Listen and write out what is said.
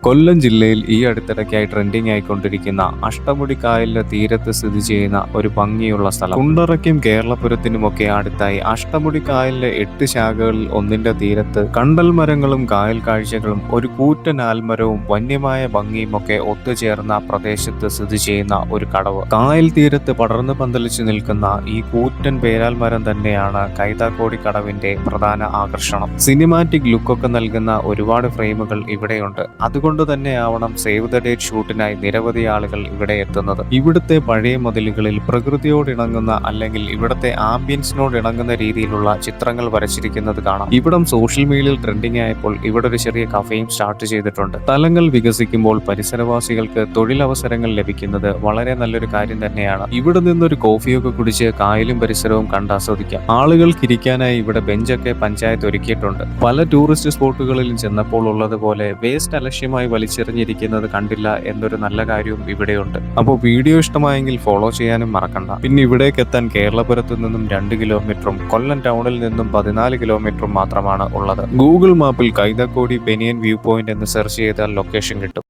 കൊല്ലം ജില്ലയിൽ ഈ അടുത്തിടയ്ക്കായി ട്രെൻഡിംഗ് ആയിക്കൊണ്ടിരിക്കുന്ന അഷ്ടമുടി കായലിന്റെ തീരത്ത് സ്ഥിതി ചെയ്യുന്ന ഒരു ഭംഗിയുള്ള സ്ഥലം. കുണ്ടറയ്ക്കും കേരളപുരത്തിനുമൊക്കെ അടുത്തായി അഷ്ടമുടി കായലിലെ 8 ശാഖകളിൽ ഒന്നിന്റെ തീരത്ത് കണ്ടൽ മരങ്ങളും കായൽ കാഴ്ചകളും ഒരു കൂറ്റൻ ആൽമരവും വന്യമായ ഭംഗിയും ഒക്കെ ഒത്തുചേർന്ന പ്രദേശത്ത് സ്ഥിതി ചെയ്യുന്ന ഒരു കടവ്. കായൽ തീരത്ത് പടർന്നു പന്തലിച്ചു നിൽക്കുന്ന ഈ കൂറ്റൻ പേരാൽ മരം തന്നെയാണ് കൈതാക്കോടി കടവിന്റെ പ്രധാന ആകർഷണം. സിനിമാറ്റിക് ലുക്കൊക്കെ നൽകുന്ന ഒരുപാട് ഫ്രെയിമുകൾ ഇവിടെയുണ്ട്. അതുകൊണ്ട് തന്നെയാവണം സേവ് ദ ഡേറ്റ് ഷൂട്ടിനായി നിരവധി ആളുകൾ ഇവിടെ എത്തുന്നത്. ഇവിടുത്തെ പഴയ മതിലുകളിൽ പ്രകൃതിയോട് ഇണങ്ങുന്ന അല്ലെങ്കിൽ ഇവിടുത്തെ ആംബിയൻസിനോട് ഇണങ്ങുന്ന രീതിയിലുള്ള ചിത്രങ്ങൾ വരച്ചിരിക്കുന്നത് കാണാം. ഇവിടം സോഷ്യൽ മീഡിയയിൽ ട്രെൻഡിംഗ് ആയപ്പോൾ ഇവിടെ ഒരു ചെറിയ കഫേയും സ്റ്റാർട്ട് ചെയ്തിട്ടുണ്ട്. സ്ഥലങ്ങൾ വികസിക്കുമ്പോൾ പരിസരവാസികൾക്ക് തൊഴിലവസരങ്ങൾ ലഭിക്കുന്നത് വളരെ നല്ലൊരു കാര്യം തന്നെയാണ്. ഇവിടെ നിന്നൊരു കോഫിയൊക്കെ കുടിച്ച് കായലും പരിസരവും കണ്ടാസ്വദിക്കാം. ആളുകൾക്ക് ഇരിക്കാനായി ഇവിടെ ബെഞ്ചൊക്കെ പഞ്ചായത്ത് ഒരുക്കിയിട്ടുണ്ട്. പല ടൂറിസ്റ്റ് സ്പോട്ടുകളിലും ചെന്നപ്പോൾ ഉള്ളതുപോലെ വേസ്റ്റ് അലക്ഷ്യമായി വലിച്ചെറിഞ്ഞിരിക്കുന്നത് കണ്ടില്ല എന്നൊരു നല്ല കാര്യവും ഇവിടെയുണ്ട്. അപ്പോൾ വീഡിയോ ഇഷ്ടമായെങ്കിൽ ഫോളോ ചെയ്യാനും മറക്കണ്ട. പിന്നെ ഇവിടേക്ക് എത്താൻ കേരളപുരത്തു നിന്നും 2 കിലോമീറ്ററും കൊല്ലം ടൗണിൽ നിന്നും 14 കിലോമീറ്ററും മാത്രമാണ് ഉള്ളത്. ഗൂഗിൾ മാപ്പിൽ കൈതക്കോടി ബനിയൻ വ്യൂ പോയിന്റ് എന്ന് സെർച്ച് ചെയ്താൽ ലൊക്കേഷൻ കിട്ടും.